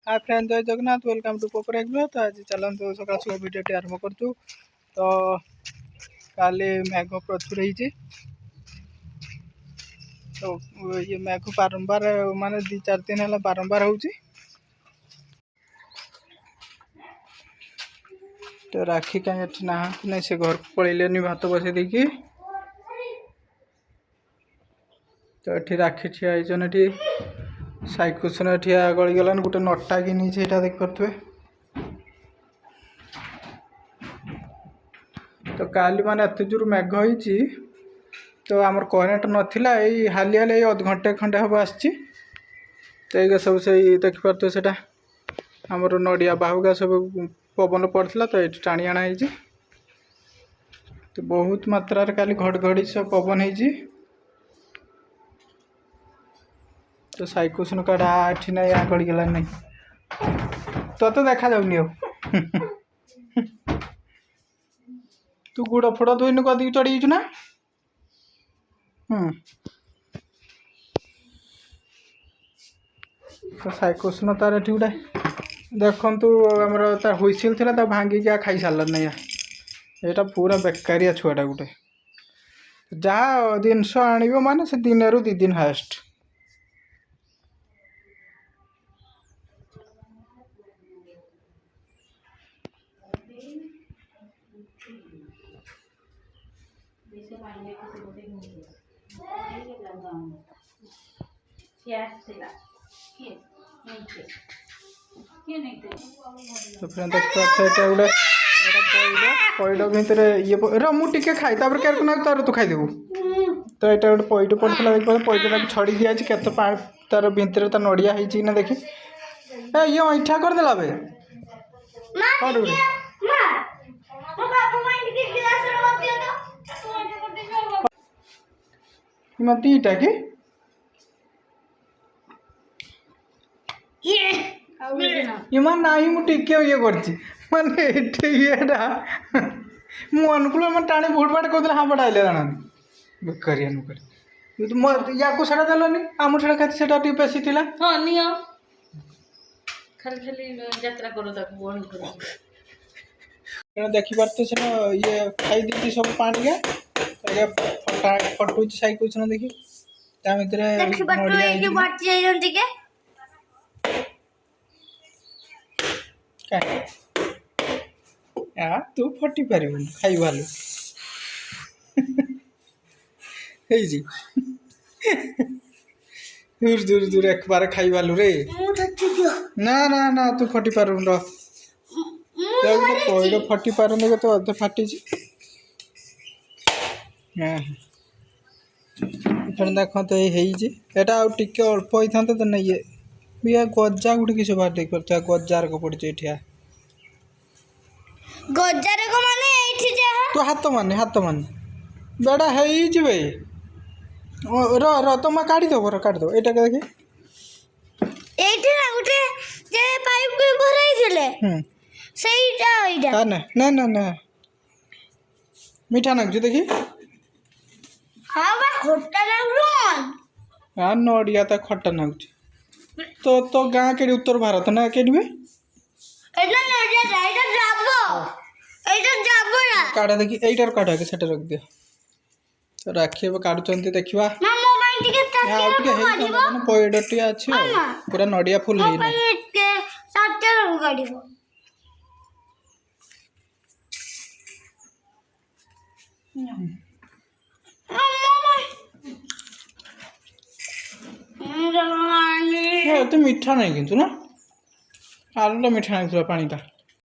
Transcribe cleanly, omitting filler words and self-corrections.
हाय friend, जय Jagannath. Welcome to Poker Agro. तो आज चलते सका सुबह भिडियो आरंभ करूँ। तो काली मेघ प्रचुर हो, तो ये मेघ बारंबार माने 2-4 दिन है बारंबार हो। तो राखी कहीं ना नहीं, से घर को पलैले भात बसई देकी। तो ये राखी ठिया ये साइकुसन ठिया गलीगलान गोटे नटा कि नहीं देख पारे। तो काली माने एत जोर मेघ होती, तो आमर करेन्ट नाला हाली हाली अध घंटे खंडे हम आसी। तो ये सब से देख पारे से आमर नड़िया बाहुगा सब पवन पड़ता, तो ये टाणी आना है। तो बहुत मात्रा काली घड़घड़ी सब पवन है। तो साइकुसन काढ़ा एठी ना या गड़गला नहीं, तो देखा जाऊनी। तू गुड़ फोड़ धोइन कदी चढ़ी ना। तो साइकुसन तार एठी गोटे देखु आमर तार हुइसिल था भांगी क्या खाई सारा ना। यहाँ पूरा बेकारिया छुआटा गोटे जहाँ जिनस आण माने से दिन रु 2 दिन हाएस्ट। तो फ्रेंड गोटे पैड भितर ये मुझे खाई तार तू खाईदेबू। तो यहाँ गोटे पैड पड़ता देख पैडटा छड़ी दिया के तार भितर तार नड़िया हो देखी। ये ऐठा करदेला बे मत ईटा कि ये मान ना मुझे ये माने ये अनुकूल मैं टाणी भुट बाट कर हाँ बड़ा आइले जाना बेकारिया नुकर या को सेटा देलनी आम छड़ा खाती सेटा टी बेसी थिला। हां नियो खाली खाली यात्रा करो ताको बंद करो। कण देखि पारते से ये खाई दी सब पानी के ये फटा फटुच साइकुसन देखि ता मित्र देखि पारते ये बाटी जाई जंती के क्या तू फटी पार खाई भालू दूर दूर दूर एक बार खाई भालू रे ना ना ना तू फटी पार पैड फटी पार तो अधे फाटी देखो। तो ये अल्प होता तो नहीं ये गजा गुटे किस बाहर देख पार गजार को पड़े गजार को माने एठी जा तो हाथ माने बेड़ा है भाई र तो मैं काढ़ी दो एटा के देखी एठी ना गुटे जे पाइप को भराई थिले सेईटा ओइटा ना ना ना ना मीठा ना जो देखी। हां बा खट्टा लागुन हां नड़िया ता खट्टा ना तो गाँ के उत्तर भारत ना के एटा नड़िया जाइटा काढ़ा देखी यहीटार काढ़ा के सेटा रख दिया। तो राखी अब काढ़ुचंती देखिबा पैडटी अच्छी पूरा नड़िया फुल तो मीठा नहीं किंतु ना आलूटा मीठा नहीं पानीटा